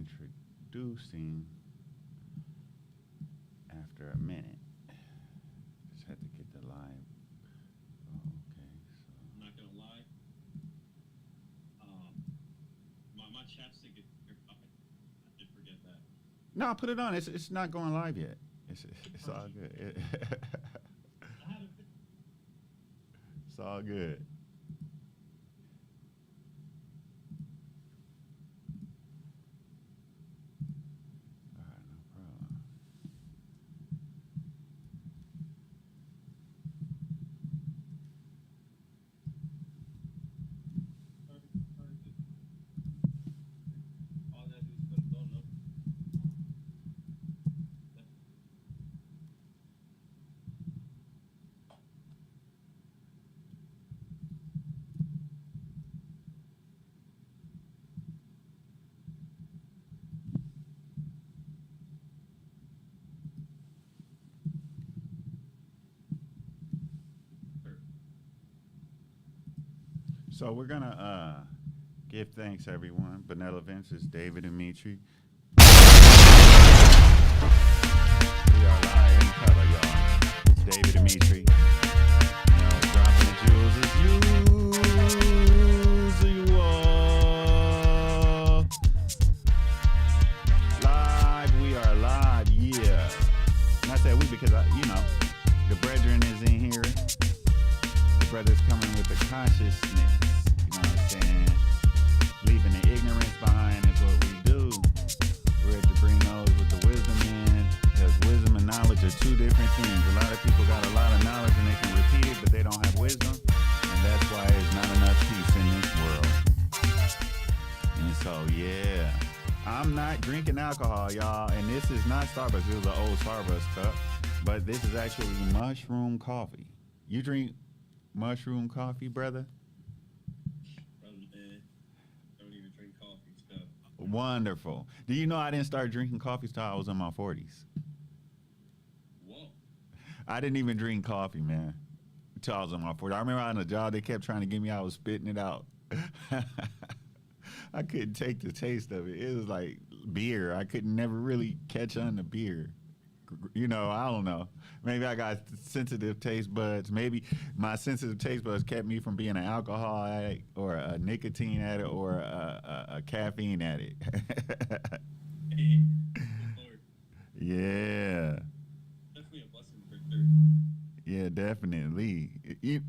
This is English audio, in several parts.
introducing after a minute. Just had to get the live. Oh, okay, so. I'm not gonna lie. My chapstick is here. I did forget that. No, I put it on. It's not going live yet. It's all good. It's all good. All right, no problem. All I gotta do is put a button up. So we're gonna give thanks, everyone. Benevolence is David and Mitri. We are live in color, y'all. It's David and Mitri. Dropping the jewels as usual. Live, we are live, yeah. And I said we because the brethren is in here. The brother's coming with the consciousness. You know what I'm saying? Leaving the ignorance behind is what we do. We're to bring those with the wisdom in, because wisdom and knowledge are two different things. A lot of people got a lot of knowledge and they can repeat it, but they don't have wisdom. And that's why there's not enough peace in this world. And so, yeah. I'm not drinking alcohol, y'all. And this is not Starbucks. This is an old Starbucks cup. But this is actually mushroom coffee. You drink mushroom coffee, brother? Don't even drink coffee stuff. Wonderful. Do you know I didn't start drinking coffee till I was in my 40s? Whoa. I didn't even drink coffee, man, until I was in my 40s. I remember on the job, they kept trying to get me, I was spitting it out. I couldn't take the taste of it. It was like beer. I could never really catch on to beer. I don't know. Maybe I got sensitive taste buds. Maybe my sensitive taste buds kept me from being an alcohol addict or a nicotine addict or a caffeine addict. Yeah. Definitely a blessing for sure. Yeah, definitely.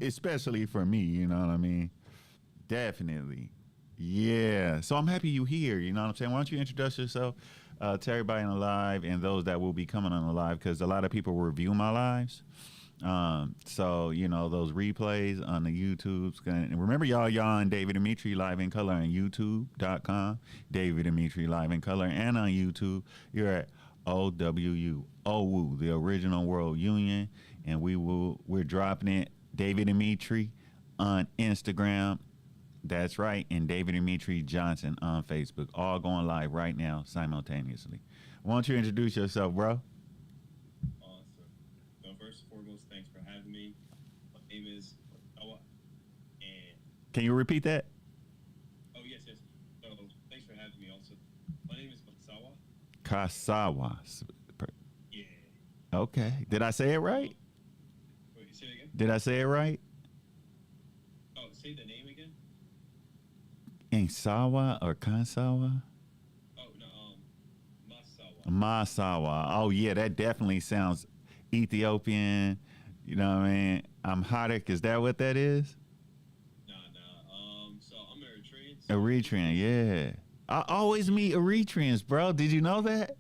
Especially for me, you know what I mean? Definitely. Yeah. So I'm happy you're here, you know what I'm saying? Why don't you introduce yourself to everybody on the live and those that will be coming on the live, because a lot of people review my lives. So, those replays on the YouTubes. And remember, y'all and David and Mitri live in color on YouTube.com. David and Mitri live in color. And on YouTube, you're at O.W.U. O.W.U, the original World Union. And we're dropping it, David and Mitri, on Instagram. That's right, and David and Mitri Johnson on Facebook, all going live right now simultaneously. Why don't you introduce yourself, bro? Awesome. So first and foremost, thanks for having me. My name is O.W.U. And Can you repeat that? oh yes. So thanks for having me. Also, my name is Kasawa. Kasawa. Yeah. Okay. Did I say it right? Wait, say it again. Did I say it right? Oh, say the name again. Insawa or Kansawa? Oh no, Masawa. Masawa. Oh yeah, that definitely sounds Ethiopian. You know what I mean? Amharic. Is that what that is? Nah. So I'm Eritrean. Eritrean, yeah. I always meet Eritreans, bro. Did you know that?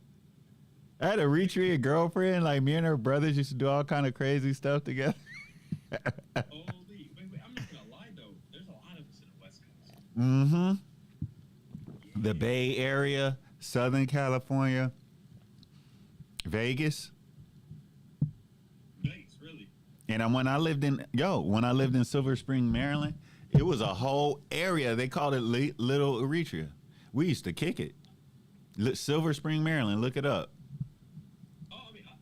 I had a Eritrean girlfriend. Like, me and her brothers used to do all kind of crazy stuff together. Holy, wait, I'm not gonna lie though. There's a lot of us in the West Coast. Mm-hmm. Yeah. The Bay Area, Southern California, Vegas. Nice, really. And when I lived in Silver Spring, Maryland, it was a whole area. They called it Little Eritrea. We used to kick it. Silver Spring, Maryland. Look it up. Oh, I mean, I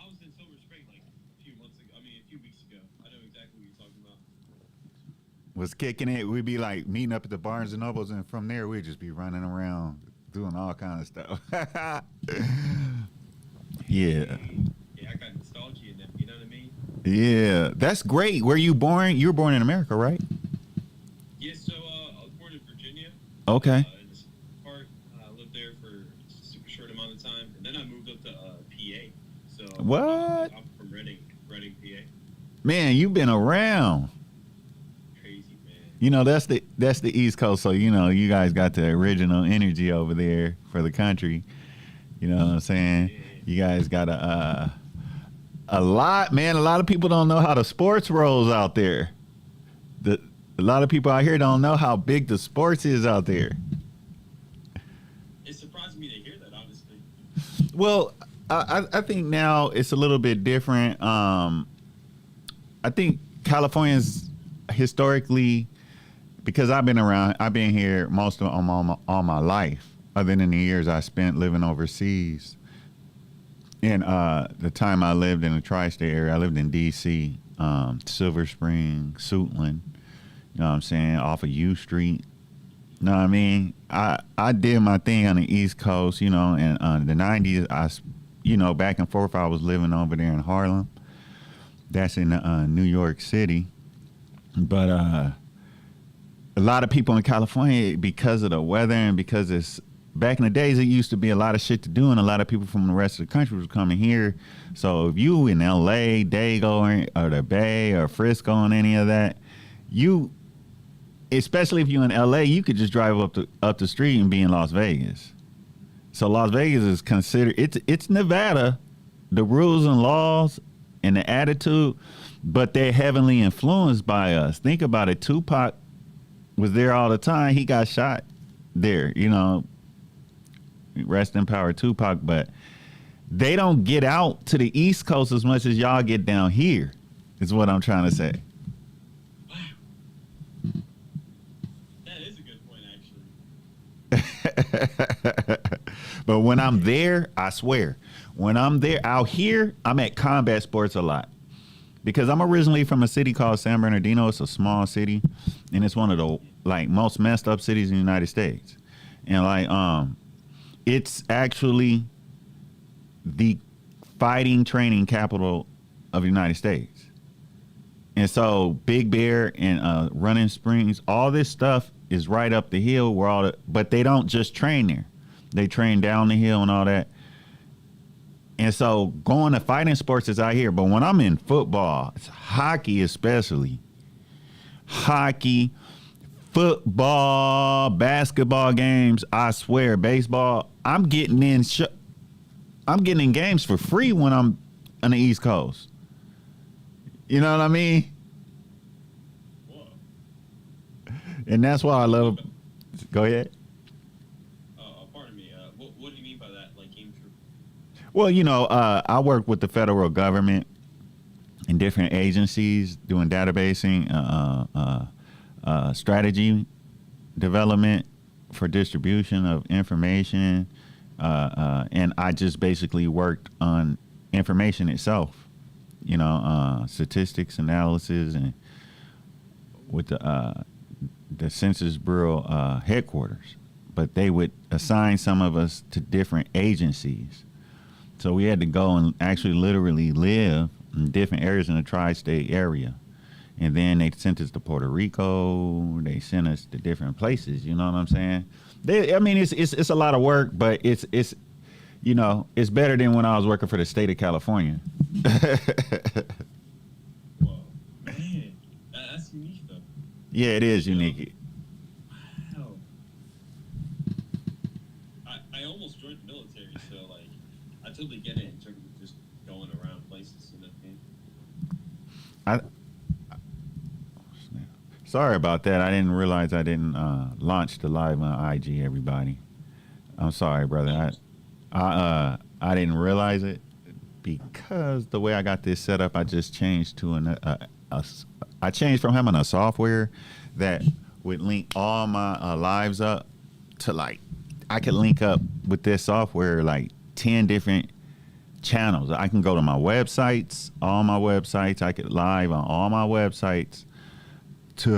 was in Silver Spring like a few months ago. I mean, a few weeks ago. I know exactly what you're talking about. Was kicking it. We'd be like meeting up at the Barnes and Nobles, and from there we'd just be running around. doing all kind of stuff. Yeah, Yeah, I got nostalgia in them. You know what I mean? yeah, that's great. Where you born? You were born in America, right? Yeah. So I was born in Virginia. Okay. In this part, I lived there for a super short amount of time, and then I moved up to PA. So What? I'm from Reading, PA. Man, you've been around. Crazy man. You know, that's the East Coast, so you know you guys got the original energy over there for the country. You know what I'm saying? Yeah. You guys got a lot, man. A lot of people don't know how the sports rolls out there. A lot of people out here don't know how big the sports is out there. It surprised me to hear that, honestly. Well, I think now it's a little bit different. I think California's historically, because I've been here most of all my life, other than the years I spent living overseas. And the time I lived in the tri-state area, I lived in D.C., Silver Spring, Suitland, you know what I'm saying, off of U Street. You know what I mean? I did my thing on the East Coast, you know, and the 90s, back and forth, I was living over there in Harlem. That's in New York City. But a lot of people in California, because of the weather and because it's back in the days, it used to be a lot of shit to do, and a lot of people from the rest of the country was coming here. So if you in L.A., Dago, or the Bay, or Frisco, and any of that, especially if you're in L.A., you could just drive up the street and be in Las Vegas. So Las Vegas is considered, it's Nevada, the rules and laws and the attitude, but they're heavily influenced by us. Think about it. Tupac was there all the time. He got shot there, you know. Rest in power, Tupac. But they don't get out to the East Coast as much as y'all get down here, is what I'm trying to say. Wow. That is a good point, actually. But when I'm there, I swear, when I'm there out here, I'm at combat sports a lot. Because I'm originally from a city called San Bernardino. It's a small city, and it's one of the most messed up cities in the United States. And it's actually the fighting training capital of the United States. And so Big Bear and Running Springs, all this stuff is right up the hill but they don't just train there. They train down the hill and all that. And so going to fighting sports is out here. But when I'm in football, it's hockey especially. Hockey, football, basketball games, I swear, baseball, I'm getting in games for free when I'm on the East Coast. You know what I mean? Whoa. And that's why I love. Go ahead. Pardon me. What do you mean by that? Like game true? Well, you know, I work with the federal government in different agencies doing databasing, strategy development for distribution of information, and I just basically worked on information itself, you know, statistics analysis, and with the Census Bureau headquarters. But they would assign some of us to different agencies. So we had to go and actually literally live in different areas in the tri-state area. And then they sent us to Puerto Rico. They sent us to different places. You know what I'm saying? It's a lot of work, but it's you know, it's better than when I was working for the state of California. Whoa, man, that's unique though. Yeah, it is unique. Wow. I almost joined the military, so like I totally get it in terms of just going around places and everything. Sorry about that. I didn't realize I didn't launch the live on IG. Everybody, I'm sorry, brother. I didn't realize it because the way I got this set up, I just changed to I changed from having a software that would link all my lives up to I could link up with this software 10 different channels. I can go to my websites, all my websites. I could live on all my websites, to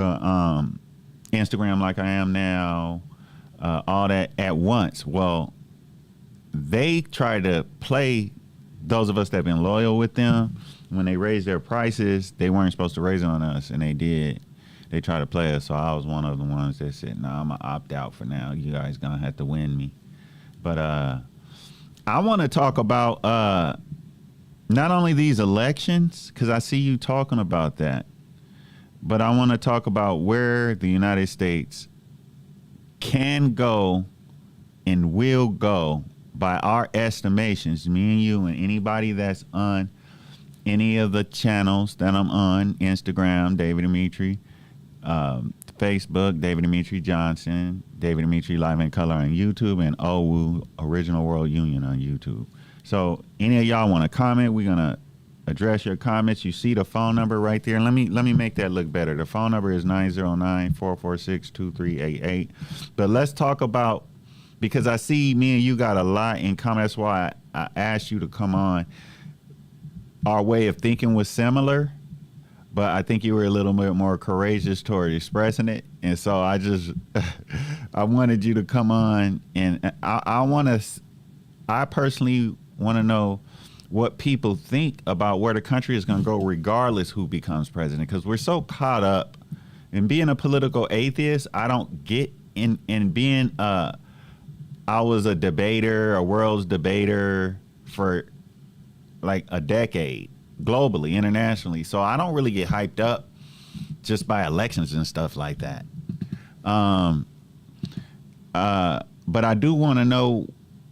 Instagram like I am now, all that at once. Well, they try to play those of us that have been loyal with them. When they raised their prices, they weren't supposed to raise it on us, and they did. They tried to play us, so I was one of the ones that said, "Nah, I'm gonna opt out for now. You guys gonna have to win me." But I want to talk about not only these elections, because I see you talking about that, but I want to talk about where the United States can go and will go by our estimations, me and you and anybody that's on any of the channels that I'm on, Instagram, David Dimitri, Facebook, David Dimitri Johnson, David Dimitri Live in Color on YouTube, and O.W.U, Original World Union on YouTube. So any of y'all want to comment, we're going to address your comments. You see the phone number right there. Let me make that look better. The phone number is 909-446-2388. But let's talk about, because I see me and you got a lot in common. That's why I asked you to come on. Our way of thinking was similar, but I think you were a little bit more courageous toward expressing it. And so I just, I wanted you to come on, and I personally want to know what people think about where the country is going to go regardless who becomes president, because we're so caught up in being a political atheist. I don't get in being I was a debater, a world's debater for like a decade, globally, internationally. So I don't really get hyped up just by elections and stuff like that. But I do want to know,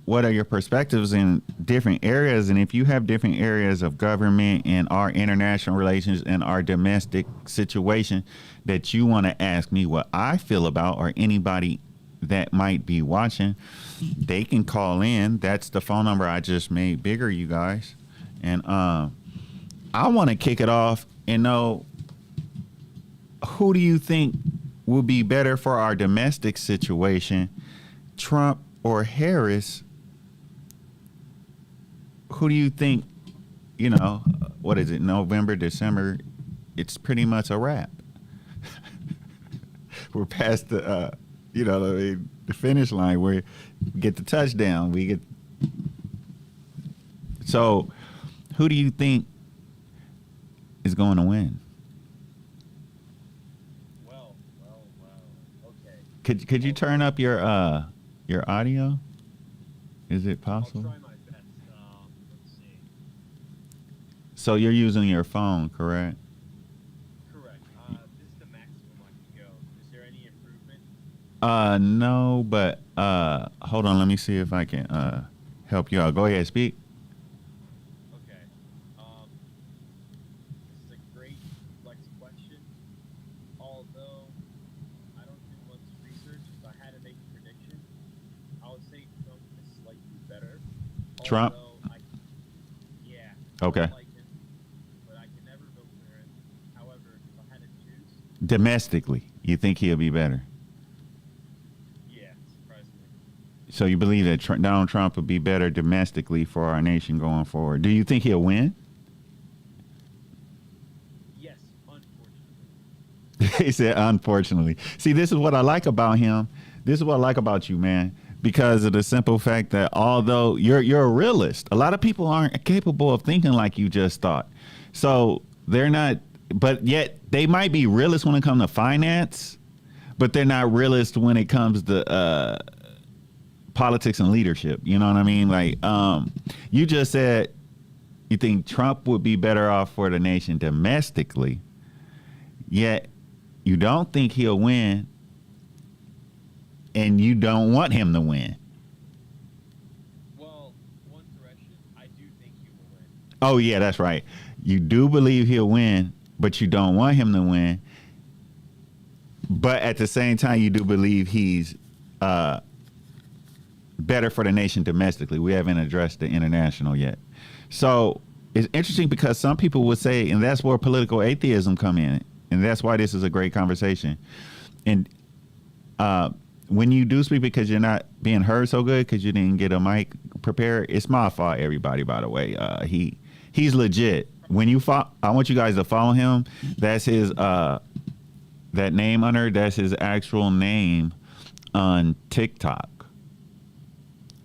what are your perspectives in different areas? And if you have different areas of government and our international relations and our domestic situation that you want to ask me what I feel about, or anybody that might be watching, they can call in. That's the phone number I just made bigger, you guys. And I want to kick it off and know, who do you think will be better for our domestic situation, Trump or Harris? Who do you think, what is it, November, December? It's pretty much a wrap. We're past the, the finish line where we get the touchdown. So who do you think is going to win? Well, okay. Could you turn up your audio? Is it possible? I'll try my best. Let's see. So you're using your phone, correct? Correct. This is the maximum I can go. Is there any improvement? No, but hold on. Let me see if I can help you out. Go ahead, speak. Okay. This is a great flex question. Although I don't do much research, if I had to make a prediction, I would say Trump is slightly better. Trump? Yeah. Okay. I like him, but I can never vote for him. However, if I had to choose, Domestically, you think he'll be better? yeah, surprisingly. So you believe that Donald Trump would be better domestically for our nation going forward? Do you think he'll win? Yes, unfortunately. He said, unfortunately. See, this is what I like about him. This is what I like about you, man, because of the simple fact that although you're a realist, a lot of people aren't capable of thinking like you just thought. So they're not, but yet they might be realists when it comes to finance, but they're not realists when it comes to politics and leadership. You know what I mean? Like, you just said you think Trump would be better off for the nation domestically, yet you don't think he'll win, and you don't want him to win. Well, one correction, I do think he will win. Oh, yeah, that's right. You do believe he'll win, but you don't want him to win. But at the same time, you do believe he's better for the nation domestically. We haven't addressed the international yet. So it's interesting because some people would say, and that's where political atheism come in, and that's why this is a great conversation. And when you do speak because you're not being heard so good because you didn't get a mic prepared, it's my fault, everybody, by the way. He's legit. When you I want you guys to follow him. That's his that name under, that's his actual name on TikTok.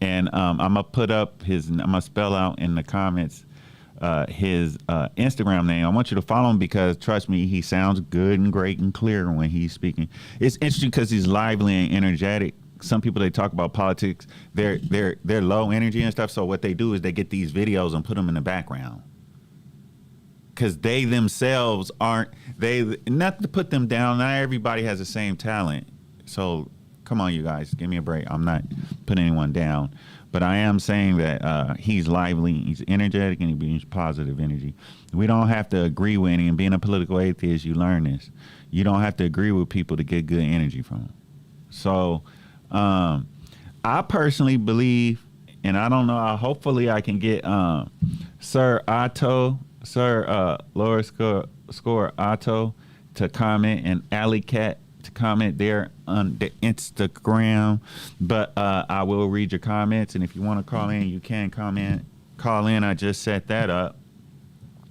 And I'm gonna put up I'm gonna spell out in the comments his Instagram name. I want you to follow him because trust me, he sounds good and great and clear when he's speaking. It's interesting because he's lively and energetic. Some people, they talk about politics, they're low energy and stuff. So what they do is they get these videos and put them in the background because they themselves aren't. Not to put them down. Not everybody has the same talent. So come on, you guys, give me a break. I'm not putting anyone down, but I am saying that he's lively, he's energetic, and he brings positive energy. We don't have to agree with him. Being a political atheist, you learn this. You don't have to agree with people to get good energy from them. So I personally believe, and I don't know, hopefully I can get Sir Laura Score Otto to comment, and Alley Cat to comment there on the Instagram. But I will read your comments, and if you want to call in, you can call in. I just set that up.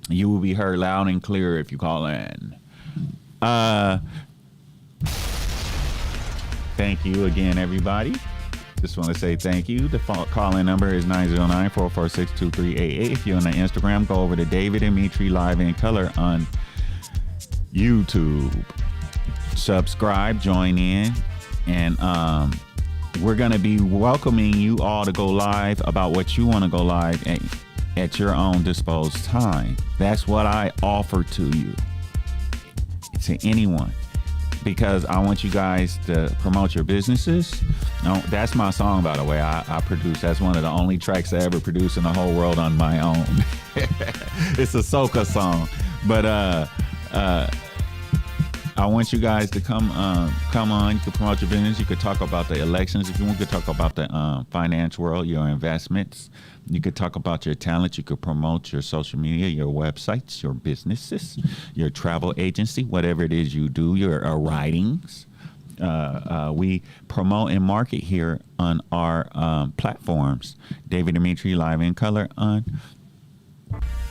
You will be heard loud and clear if you call in. Thank you again, everybody. Just want to say thank you. The call-in number is 909-446-2388. If you're on the Instagram, go over to David Dimitri Live in Color on YouTube. Subscribe, join in, and we're going to be welcoming you all to go live about what you want to go live at your own disposed time. That's what I offer to you, to anyone, because I want you guys to promote your businesses. No, that's my song, by the way. I produced. That's one of the only tracks I ever produced in the whole world on my own. It's a soca song, but I want you guys to come on. You can promote your business. You could talk about the elections if you want. You could talk about the finance world, your investments. You could talk about your talent. You could promote your social media, your websites, your businesses, your travel agency, whatever it is you do, your writings. We promote and market here on our platforms. David Dimitri Live in Color on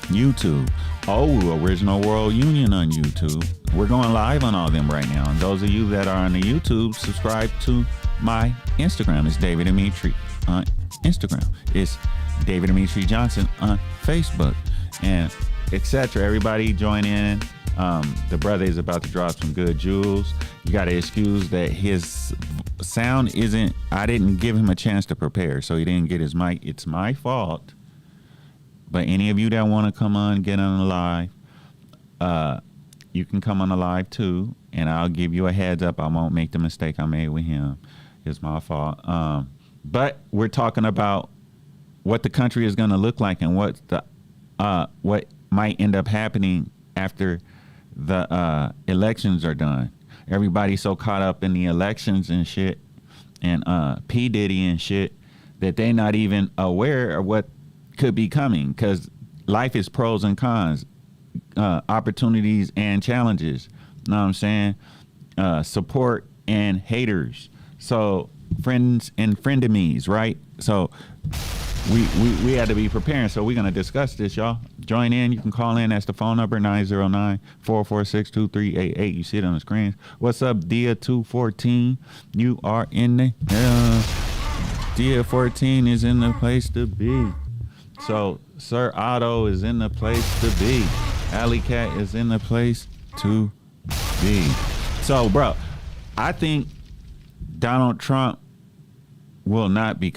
YouTube. O.W.U, Original World Union on YouTube. We're going live on all of them right now. And those of you that are on the YouTube, subscribe to my Instagram. It's David Dimitri on Instagram. It's David Dimitri Johnson on Facebook, and etc. Everybody join in. The brother is about to drop some good jewels. You got to excuse that his sound isn't, I didn't give him a chance to prepare, so he didn't get his mic. It's my fault. But any of you that want to come on, get on the live, you can come on the live too, and I'll give you a heads up. I won't make the mistake I made with him. It's my fault. But we're talking about what the country is going to look like and what might end up happening after the elections are done. Everybody's so caught up in the elections and shit, and P. Diddy and shit, that they're not even aware of what could be coming, because life is pros and cons, opportunities and challenges. Know what I'm saying? Support and haters. So friends and frenemies, right? So we had to be preparing. So we're gonna discuss this, y'all. Join in. You can call in. That's the phone number, 909-446-2388. You see it on the screen. What's up, Dia214? You are in the Dia14 is in the place to be. So Sir Otto is in the place to be. Alley Cat is in the place to be. So, bro, I think Donald Trump will not be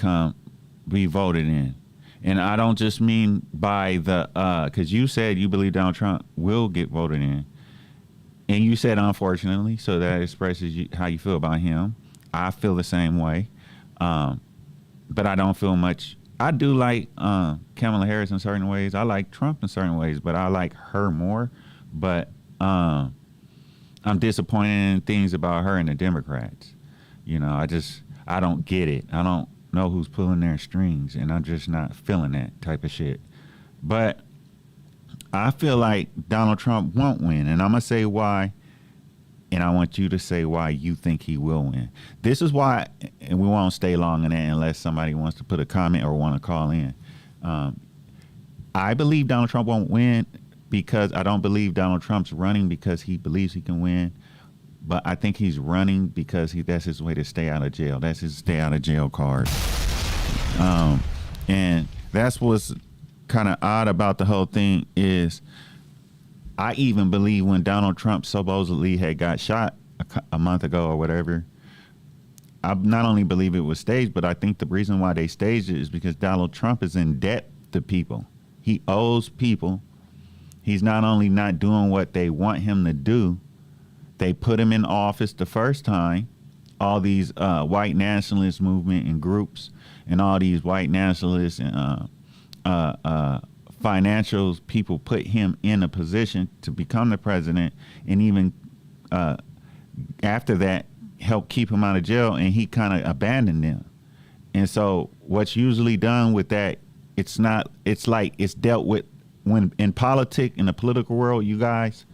voted in. And I don't just mean by the, because you said you believe Donald Trump will get voted in. And you said, unfortunately, so that expresses how you feel about him. I feel the same way. But I don't feel much. I do like Kamala Harris in certain ways. I like Trump in certain ways, but I like her more. But I'm disappointed in things about her and the Democrats. You know, I don't get it. I don't know who's pulling their strings, and I'm just not feeling that type of shit. But I feel like Donald Trump won't win, and I'm going to say why, and I want you to say why you think he will win. This is why, and we won't stay long in that unless somebody wants to put a comment or want to call in. I believe Donald Trump won't win because I don't believe Donald Trump's running because he believes he can win. but I think he's running because that's his way to stay out of jail. That's his stay out of jail card. And that's what's kind of odd about the whole thing is I even believe when Donald Trump supposedly had got shot a month ago or whatever, I not only believe it was staged, but I think the reason why they staged it is because Donald Trump is in debt to people. He owes people. He's not only not doing what they want him to do, they put him in office the first time. All these white nationalist movement and groups and all these white nationalists and financial people put him in a position to become the president, and even after that helped keep him out of jail, and he kind of abandoned them. And so what's usually done with that, it's like it's dealt with when in politics, in the political world, you guys,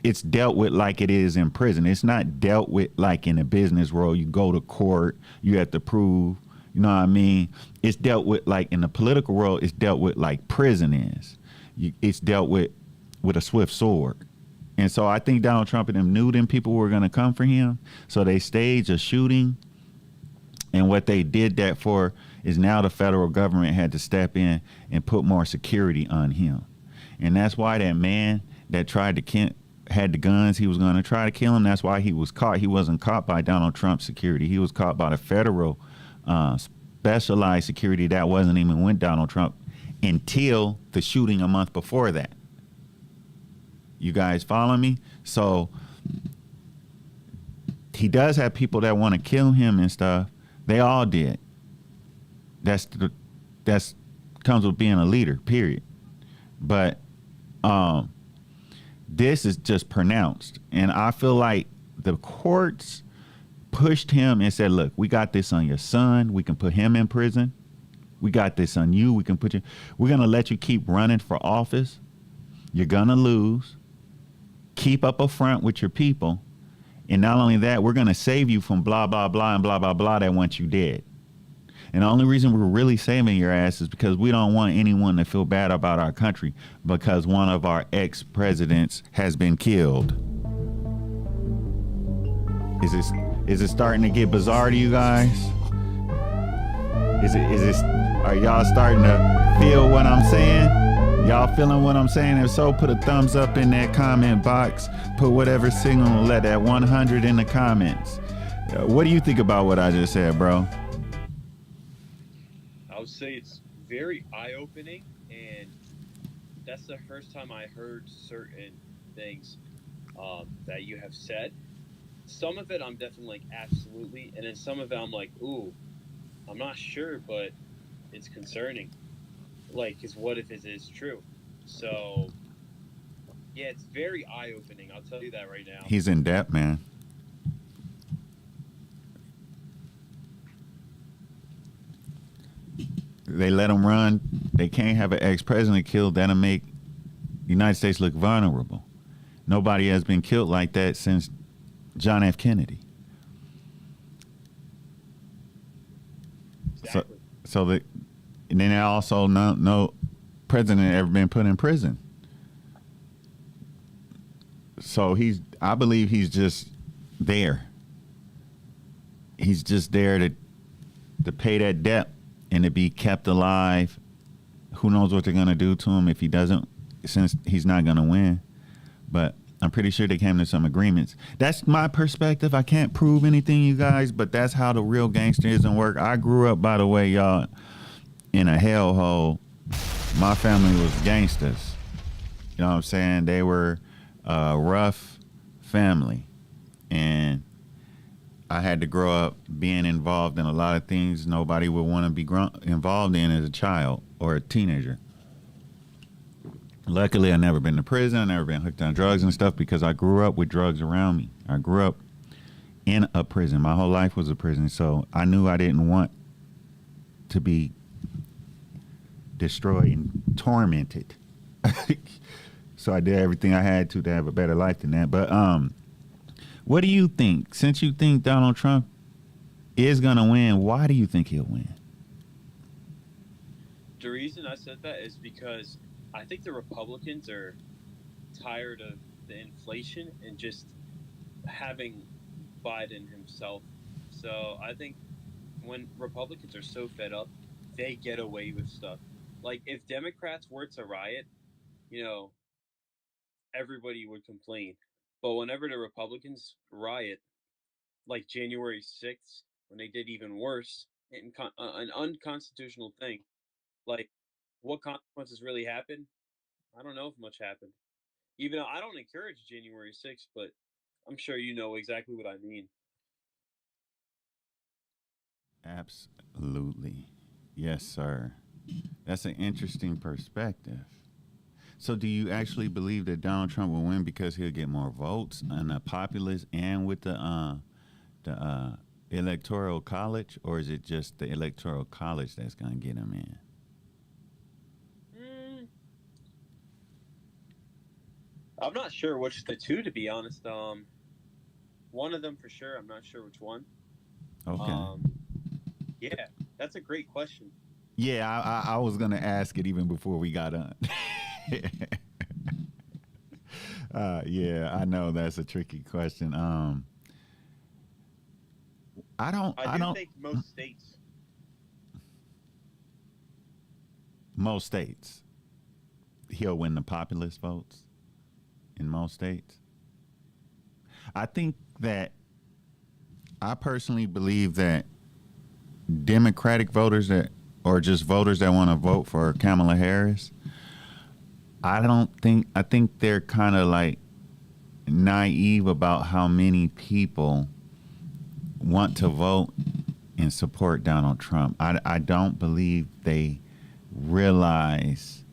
it's dealt with like it is in prison. It's not dealt with like in the business world. You go to court, you have to prove, you know what I mean? It's dealt with like in the political world, it's dealt with like prison is. It's dealt with a swift sword. And so I think Donald Trump and them knew them people were going to come for him. So they staged a shooting. And what they did that for is now the federal government had to step in and put more security on him. And that's why that man that tried to had the guns, he was going to try to kill him. That's why he was caught. He wasn't caught by Donald Trump's security. He was caught by the federal specialized security that wasn't even with Donald Trump until the shooting a month before that. You guys follow me? So he does have people that want to kill him and stuff. They all did. That's comes with being a leader, period. But this is just pronounced. And I feel like the courts pushed him and said, look, we got this on your son. We can put him in prison. We got this on you. We can put you. We're going to let you keep running for office. You're going to lose. Keep up a front with your people. And not only that, we're going to save you from blah, blah, blah, and blah, blah, blah that want you dead. And the only reason we're really saving your ass is because we don't want anyone to feel bad about our country because one of our ex-presidents has been killed. Is it starting to get bizarre to you guys? Are y'all starting to feel what I'm saying? Y'all feeling what I'm saying? If so, put a thumbs up in that comment box. Put whatever signal, let that 100 in the comments. What do you think about what I just said, bro? I would say it's very eye-opening, and that's the first time I heard certain things that you have said. Some of it I'm definitely like, absolutely, and then some of it I'm like, ooh, I'm not sure, but it's concerning. Like, because what if it is true? So, yeah, it's very eye-opening. I'll tell you that right now. He's in debt, man. They let him run. They can't have an ex-president killed. That'll make the United States look vulnerable. Nobody has been killed like that since John F. Kennedy. Exactly. And then also no president ever been put in prison. So I believe he's just there. He's just there to pay that debt and to be kept alive. Who knows what they're going to do to him if he doesn't, since he's not going to win. But I'm pretty sure they came to some agreements. That's my perspective. I can't prove anything, you guys, but that's how the real gangsterism work. I grew up, by the way, y'all, in a hellhole. My family was gangsters. You know what I'm saying? They were a rough family. And I had to grow up being involved in a lot of things nobody would want to be involved in as a child or a teenager. Luckily, I never been to prison. I never been hooked on drugs and stuff because I grew up with drugs around me. I grew up in a prison. My whole life was a prison. So I knew I didn't want to be destroyed and tormented. So I did everything I had to have a better life than that. But what do you think? Since you think Donald Trump is going to win, why do you think he'll win? The reason I said that is because I think the Republicans are tired of the inflation and just having Biden himself. So I think when Republicans are so fed up, they get away with stuff. Like if Democrats were to riot, you know, everybody would complain. But whenever the Republicans riot, like January 6th, when they did even worse, an unconstitutional thing, like what consequences really happened? I don't know if much happened. Even though I don't encourage January 6th, but I'm sure you know exactly what I mean. Absolutely. Yes, sir. That's an interesting perspective. So, do you actually believe that Donald Trump will win because he'll get more votes on the populace and with the electoral college, or is it just the electoral college that's gonna get him in? Mm, I'm not sure which the two, to be honest. One of them for sure. I'm not sure which one. Okay. Um, yeah, that's a great question. Yeah, I was gonna ask it even before we got on. Yeah, I know that's a tricky question. I I do don't. think most states. Most states, he'll win the populist votes in most states. I think that I personally believe that Democratic voters that, or just voters that want to vote for Kamala Harris, I think they're kind of like naive about how many people want to vote and support Donald Trump. I don't believe they realize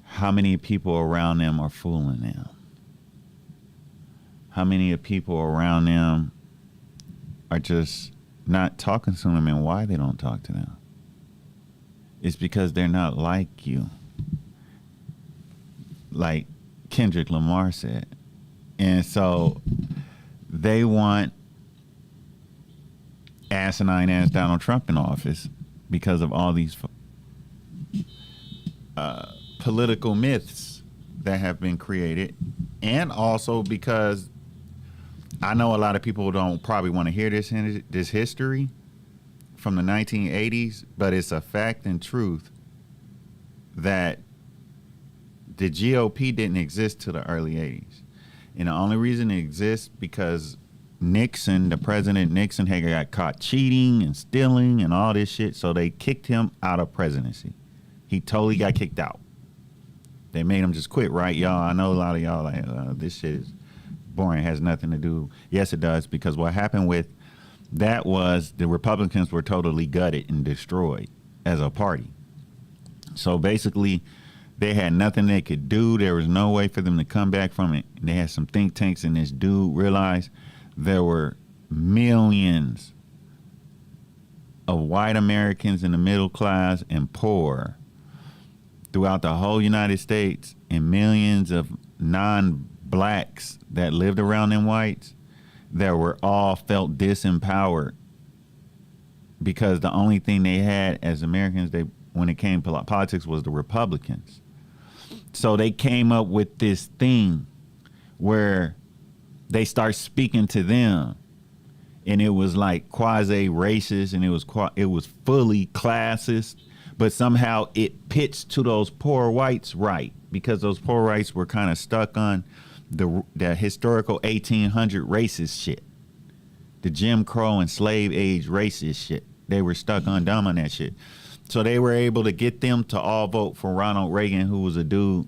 how many people around them are fooling them. How many people around them are just not talking to them, and why they don't talk to them. It's because they're not like you. Like Kendrick Lamar said. And so they want asinine ass Donald Trump in office because of all these political myths that have been created. And also because I know a lot of people don't probably want to hear this history from the 1980s, but it's a fact and truth that the GOP didn't exist till the early 80s. And the only reason it exists because Nixon, the president Nixon, had got caught cheating and stealing and all this shit, so they kicked him out of presidency. He totally got kicked out. They made him just quit, right, y'all? I know a lot of y'all like, this shit is boring, has nothing to do. Yes, it does, because what happened with that was the Republicans were totally gutted and destroyed as a party. So basically, they had nothing they could do. There was no way for them to come back from it. They had some think tanks, and this dude realized there were millions of white Americans in the middle class and poor throughout the whole United States, and millions of non-blacks that lived around them whites that were all felt disempowered because the only thing they had as Americans, when it came to politics, was the Republicans. So they came up with this thing where they start speaking to them, and it was like quasi racist, and it was fully classist, but somehow it pitched to those poor whites right, because those poor whites were kind of stuck on the historical 1800 racist shit, the Jim Crow and slave age racist shit. They were stuck on dumb on that shit. So they were able to get them to all vote for Ronald Reagan, who was a dude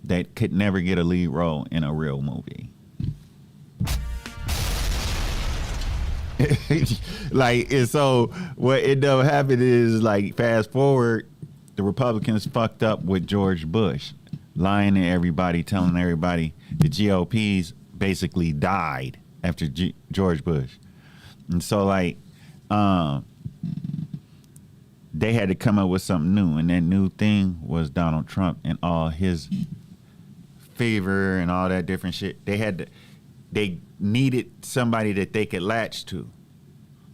that could never get a lead role in a real movie. Like, and so what ended up happening is, like, fast forward, the Republicans fucked up with George Bush, lying to everybody, telling everybody the GOPs basically died after George Bush. And so, like, they had to come up with something new, and that new thing was Donald Trump and all his favor and all that different shit. They needed somebody that they could latch to.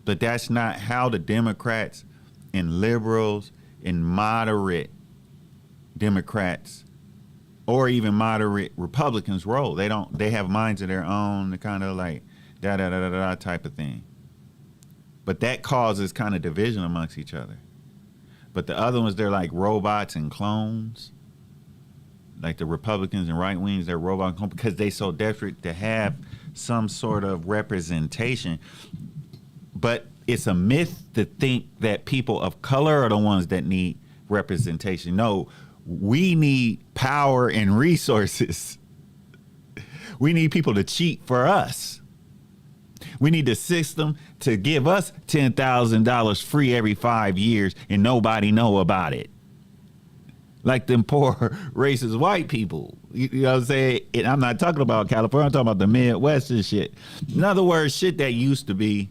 But that's not how the Democrats and liberals and moderate Democrats or even moderate Republicans roll. They have minds of their own, the kind of like da da da da da type of thing. But that causes kind of division amongst each other. But the other ones, they're like robots and clones. Like the Republicans and right wings, they're robot clones because they so desperate to have some sort of representation. But it's a myth to think that people of color are the ones that need representation. No, we need power and resources. We need people to cheat for us. We need the system to give us $10,000 free every 5 years and nobody know about it. Like them poor racist white people. You know what I'm saying? And I'm not talking about California. I'm talking about the Midwest and shit. In other words, shit that used to be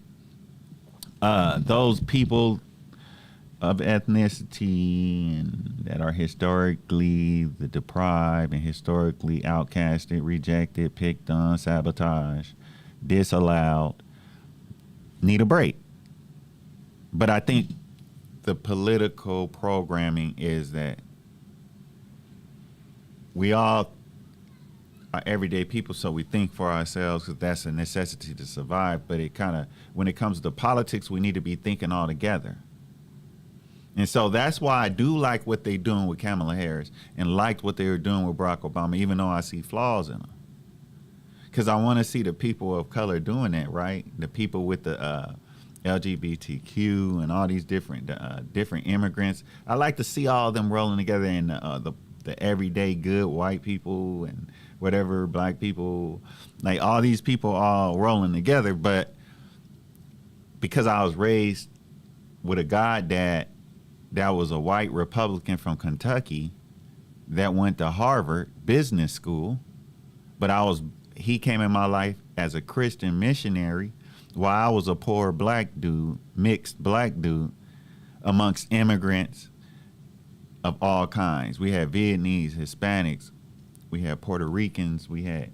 those people of ethnicity and that are historically the deprived and historically outcasted, rejected, picked on, sabotaged, disallowed, need a break. But I think the political programming is that we all are everyday people, so we think for ourselves because that's a necessity to survive. But it kind of, when it comes to politics, we need to be thinking all together. And so that's why I do like what they're doing with Kamala Harris and liked what they were doing with Barack Obama, even though I see flaws in them. Because I want to see the people of color doing that, right? The people with the LGBTQ and all these different immigrants. I like to see all of them rolling together in the everyday good white people and whatever black people, like all these people all rolling together. But because I was raised with a goddad that was a white Republican from Kentucky that went to Harvard Business School, but he came in my life as a Christian missionary while I was a poor black dude, mixed black dude amongst immigrants of all kinds. We had Vietnamese, Hispanics, we had Puerto Ricans, we had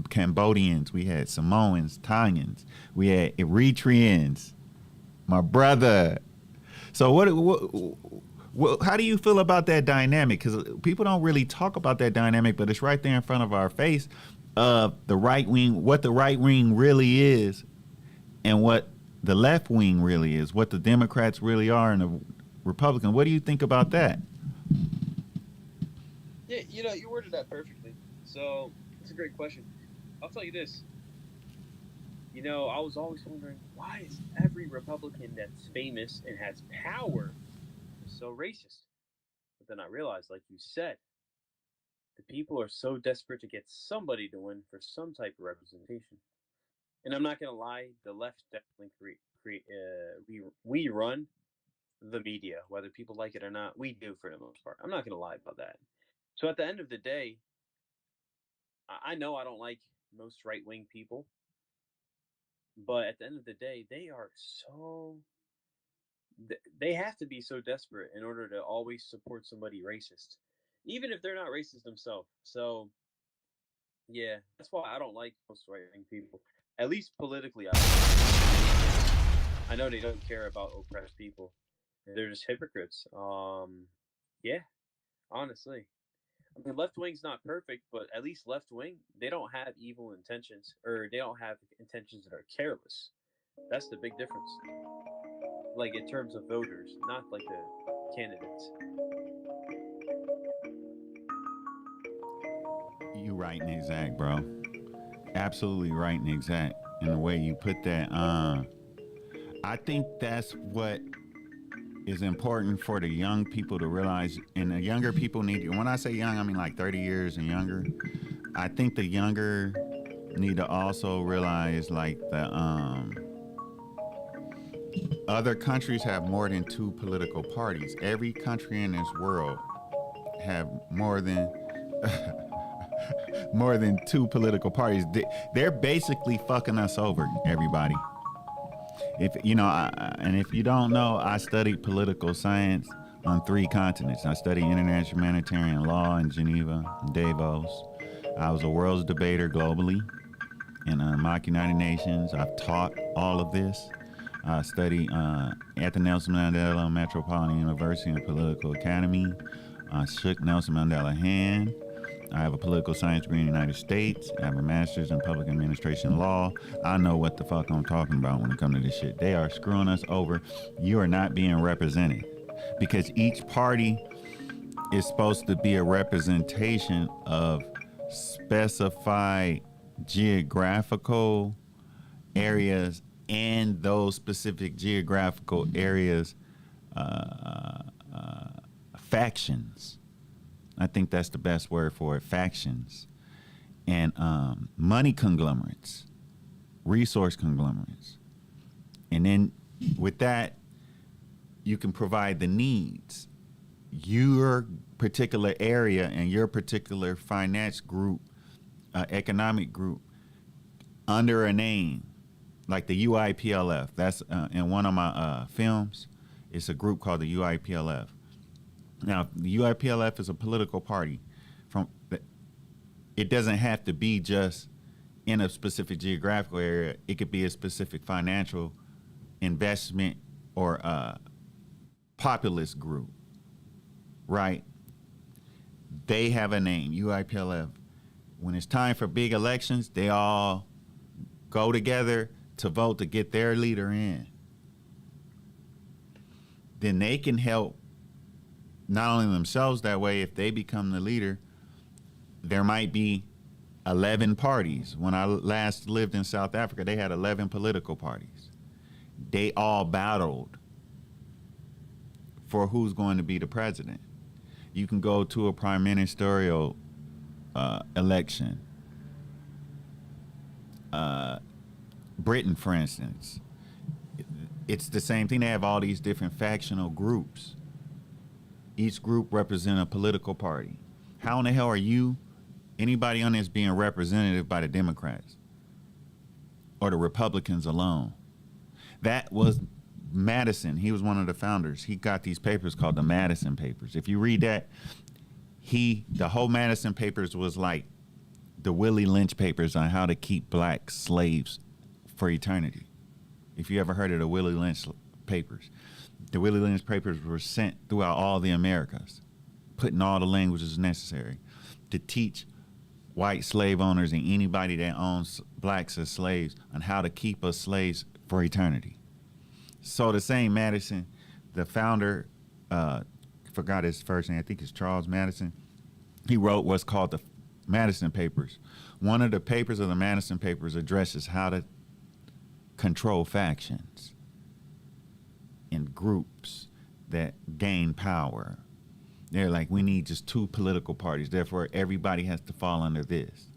Cambodians, we had Samoans, Tongans, we had Eritreans, my brother. So what how do you feel about that dynamic? Because people don't really talk about that dynamic, but it's right there in front of our face of the right wing, what the right wing really is and what the left wing really is, what the Democrats really are and the Republican. What do you think about that? Yeah, you worded that perfectly. So it's a great question. I'll tell you this. I was always wondering, why is every Republican that's famous and has power so racist? But then I realized, like you said, the people are so desperate to get somebody to win for some type of representation. And I'm not gonna lie, the left definitely we run the media, whether people like it or not. We do for the most part. I'm not gonna lie about that. So at the end of the day, I know I don't like most right wing people, but at the end of the day, they have to be so desperate in order to always support somebody racist, even if they're not racist themselves. So yeah, that's why I don't like most right wing people. At least politically, I know they don't care about oppressed people. They're just hypocrites. Yeah, honestly. I mean, left wing's not perfect, but at least left wing, they don't have evil intentions, or they don't have intentions that are careless. That's the big difference. Like in terms of voters, not like the candidates. You right and exact, bro. Absolutely right and exact in the way you put that. I think that's what is important for the young people to realize, and the younger people need. When I say young, I mean like 30 years and younger. I think the younger need to also realize like the other countries have more than two political parties. Every country in this world have more than more than two political parties. They're basically fucking us over, everybody. If you know, and if you don't know, I studied political science on 3 continents. I studied international humanitarian law in Geneva, Davos. I was a world's debater globally in mock United Nations. I've taught all of this. I studied at the Nelson Mandela Metropolitan University and Political Academy. I shook Nelson Mandela hand. I have a political science degree in the United States. I have a master's in public administration law. I know what the fuck I'm talking about when it comes to this shit. They are screwing us over. You are not being represented because each party is supposed to be a representation of specified geographical areas and those specific geographical areas factions. I think that's the best word for it, factions. And money conglomerates, resource conglomerates. And then with that, you can provide the needs. Your particular area and your particular finance group, economic group, under a name, like the UIPLF. That's in one of my films. It's a group called the UIPLF. Now, the UIPLF is a political party. It doesn't have to be just in a specific geographical area. It could be a specific financial investment or populist group, right? They have a name, UIPLF. When it's time for big elections, they all go together to vote to get their leader in. Then they can help not only themselves that way. If they become the leader, there might be 11 parties. When I last lived in South Africa, they had 11 political parties. They all battled for who's going to be the president. You can go to a prime ministerial election. Britain, for instance, it's the same thing. They have all these different factional groups. Each group represents a political party. How in the hell are you, anybody on this, being represented by the Democrats or the Republicans alone? That was Madison. He was one of the founders. He got these papers called the Madison Papers. If you read that, the whole Madison Papers was like the Willie Lynch Papers on how to keep black slaves for eternity. If you ever heard of the Willie Lynch Papers. The Willie Lynch Papers were sent throughout all the Americas, put in all the languages necessary to teach white slave owners and anybody that owns blacks as slaves on how to keep us slaves for eternity. So the same Madison, the founder, forgot his first name, I think it's Charles Madison, he wrote what's called the Madison Papers. One of the papers of the Madison Papers addresses how to control factions in groups that gain power. They're like, we need just 2 political parties. Therefore, everybody has to fall under this.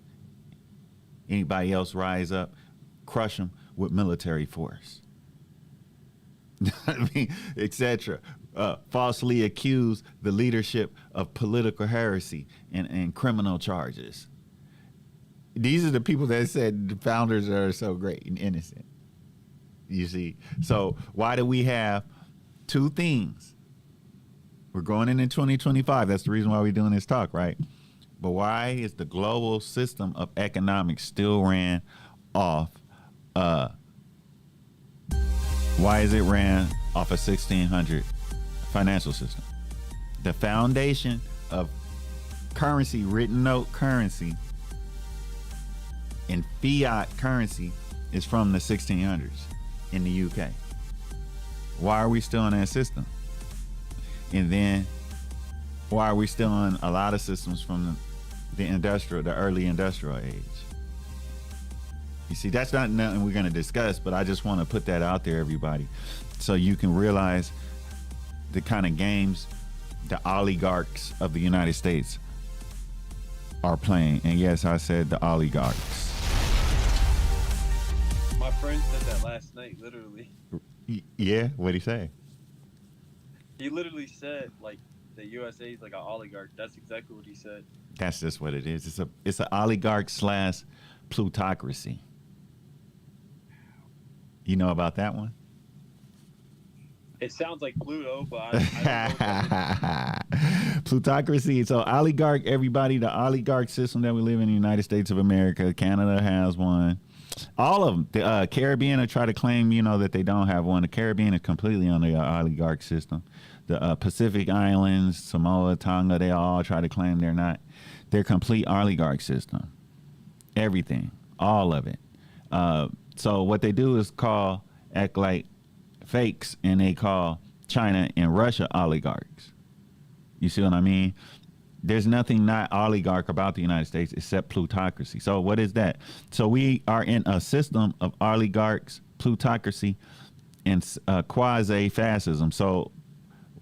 Anybody else rise up, crush them with military force. I mean, etc. Falsely accuse the leadership of political heresy and criminal charges. These are the people that said the founders are so great and innocent. You see? So why do we have 2 things? We're going into 2025. That's the reason why we're doing this talk, right? But why is the global system of economics still ran off? Why is it ran off a 1600 financial system? The foundation of currency, written note currency, and fiat currency is from the 1600s in the UK. Why are we still in that system? And then why are we still in a lot of systems from the early industrial age? You see, that's not nothing we're going to discuss, but I just want to put that out there, everybody, so you can realize the kind of games the oligarchs of the United States are playing. And yes, I said the oligarchs. My friend said that last night, literally. Yeah? What'd he say? He literally said, like, the USA is like an oligarch. That's exactly what he said. That's just what it is. It's an oligarch / plutocracy. You know about that one? It sounds like Pluto, but I don't know what that is. Plutocracy. So oligarch, everybody, the oligarch system that we live in the United States of America. Canada has one. All of them. The Caribbean are trying to claim, that they don't have one. The Caribbean is completely under the oligarch system. the Pacific Islands, Samoa, Tonga, they all try to claim they're not. They're complete oligarch system. Everything, all of it. So what they do is act like fakes, and they call China and Russia oligarchs. You see what I mean? There's nothing not oligarch about the United States except plutocracy. So what is that? So we are in a system of oligarchs, plutocracy, and quasi-fascism. So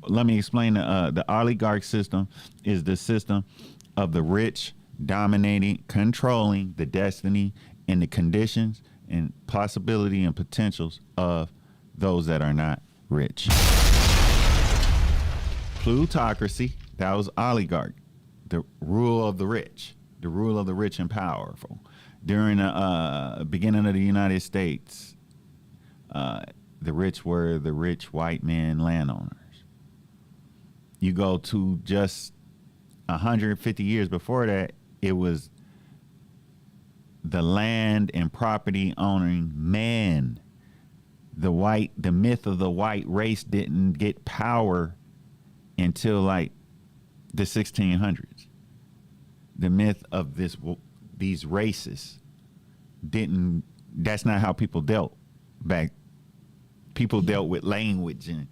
let me explain. The oligarch system is the system of the rich dominating, controlling the destiny and the conditions and possibility and potentials of those that are not rich. Plutocracy, that was oligarch, the rule of the rich and powerful. During the beginning of the United States, the rich were the rich white men landowners. You go to just 150 years before that, it was the land and property owning man. The myth of the white race didn't get power until like the 1600s. The myth of these races that's not how people dealt back. People dealt with language, and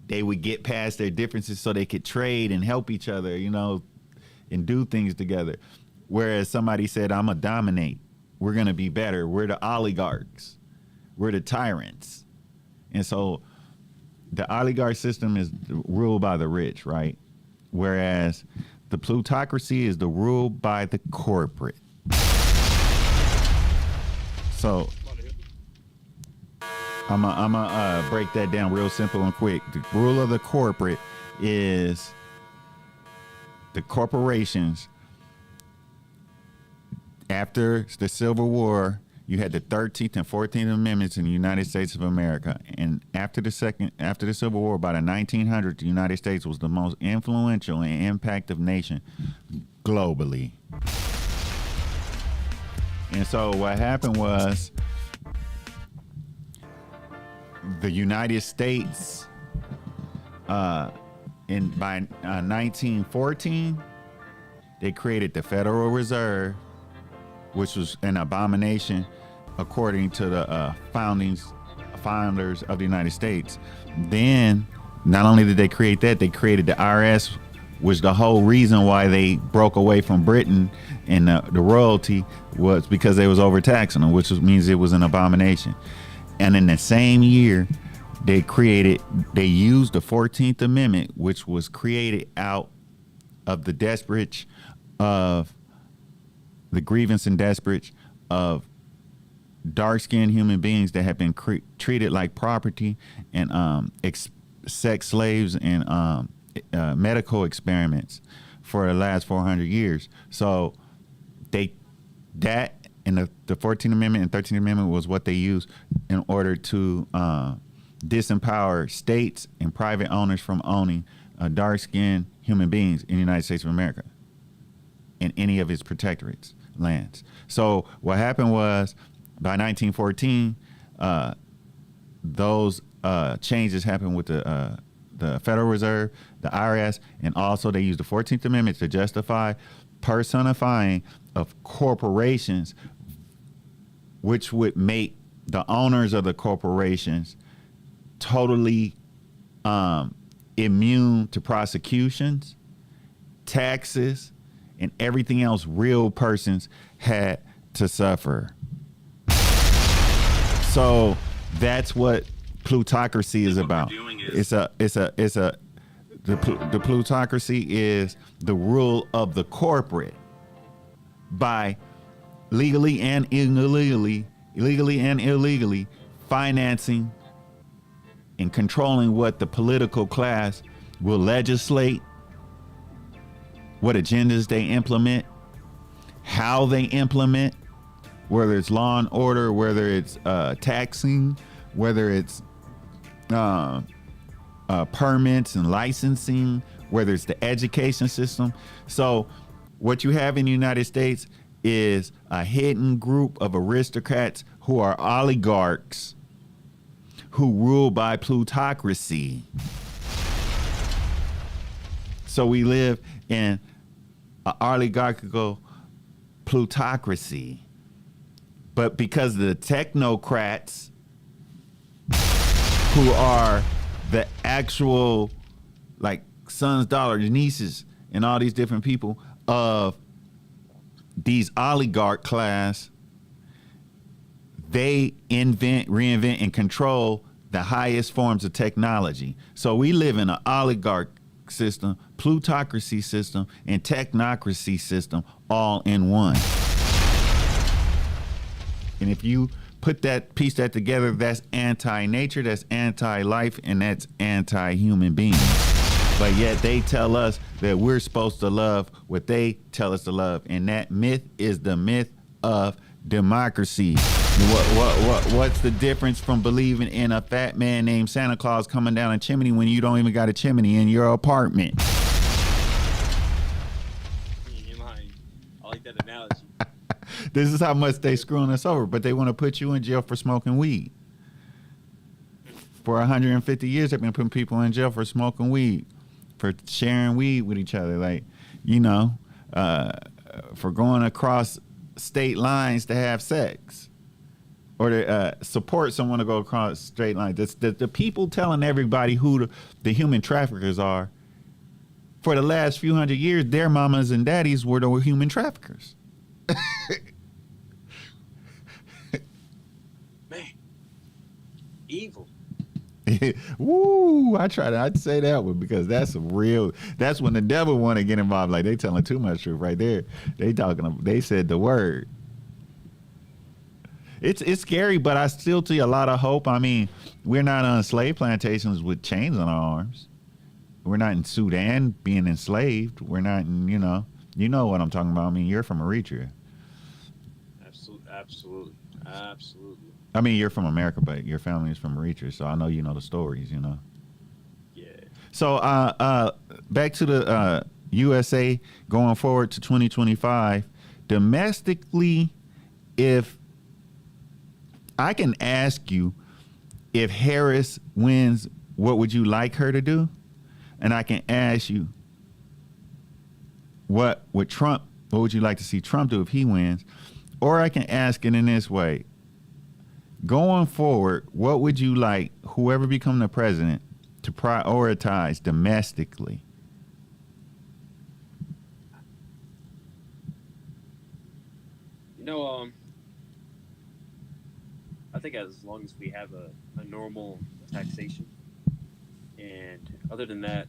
they would get past their differences so they could trade and help each other, and do things together. Whereas somebody said, I'm going to dominate. We're going to be better. We're the oligarchs. We're the tyrants. And so the oligarch system is ruled by the rich, right? Whereas the plutocracy is the rule by the corporate. So I'm gonna break that down real simple and quick. The rule of the corporate is the corporations. After the Civil War, you had the 13th and 14th Amendments in the United States of America. And after the Civil War, by the 1900s, the United States was the most influential and impactful nation globally. And so what happened was the United States, by 1914, they created the Federal Reserve, which was an abomination according to the founders of the United States. Then, not only did they create that, they created the IRS, which the whole reason why they broke away from Britain and the royalty was because they was overtaxing them, which means it was an abomination. And in the same year, they used the 14th Amendment, which was created out of the grievance and desperate of dark-skinned human beings that have been treated like property and sex slaves and medical experiments for the last 400 years. So that and the 14th Amendment and 13th Amendment was what they used in order to disempower states and private owners from owning dark-skinned human beings in the United States of America in any of its protectorates lands. So what happened was, by 1914, those changes happened with the Federal Reserve, the IRS, and also they used the 14th Amendment to justify personifying of corporations, which would make the owners of the corporations totally immune to prosecutions, taxes, and everything else real persons had to suffer. So that's what plutocracy is about. The plutocracy is the rule of the corporate by legally and illegally financing and controlling what the political class will legislate, what agendas they implement, how they implement, whether it's law and order, whether it's taxing, whether it's permits and licensing, whether it's the education system. So what you have in the United States is a hidden group of aristocrats who are oligarchs who rule by plutocracy. So we live in an oligarchical plutocracy. But because of the technocrats who are the actual like sons, daughters, nieces, and all these different people of these oligarch class, they invent, reinvent, and control the highest forms of technology. So we live in an oligarch system, plutocracy system, and technocracy system all in one. And if you piece that together, that's anti-nature, that's anti-life, and that's anti-human beings. But yet they tell us that we're supposed to love what they tell us to love. And that myth is the myth of democracy. What's the difference from believing in a fat man named Santa Claus coming down a chimney when you don't even got a chimney in your apartment? I like that analogy. This is how much they screwing us over, but they want to put you in jail for smoking weed. For 150 years, they've been putting people in jail for smoking weed, for sharing weed with each other, like, you know, for going across state lines to have sex, or to support someone to go across state lines. The people telling everybody who the human traffickers are, for the last few hundred years, their mamas and daddies were the human traffickers. Man, evil. Woo! I'd say that one because that's when the devil want to get involved. Like, they telling too much truth right there. They said the word. It's scary, but I still see a lot of hope. I mean, we're not on slave plantations with chains on our arms. We're not in Sudan being enslaved. We're not in, you know what I'm talking about. I mean, you're from Eritrea. Absolutely. I mean, you're from America, but your family is from Eritrea, so I know you know the stories, you know. Yeah. So back to the USA going forward to 2025, domestically, if I can ask you, if Harris wins, what would you like her to do? And I can ask you, what would you like to see Trump do if he wins? Or I can ask it in this way. Going forward, what would you like whoever become the president to prioritize domestically? I think as long as we have a normal taxation, and other than that,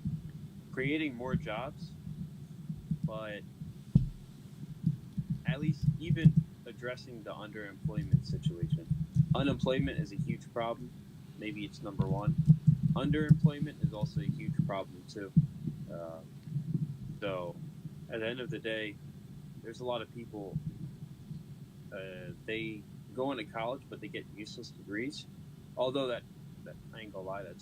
creating more jobs, but at least even addressing the underemployment situation. Unemployment is a huge problem. Maybe it's number one. Underemployment is also a huge problem too. So at the end of the day, there's a lot of people, they go into college, but they get useless degrees. Although that I ain't gonna lie, that's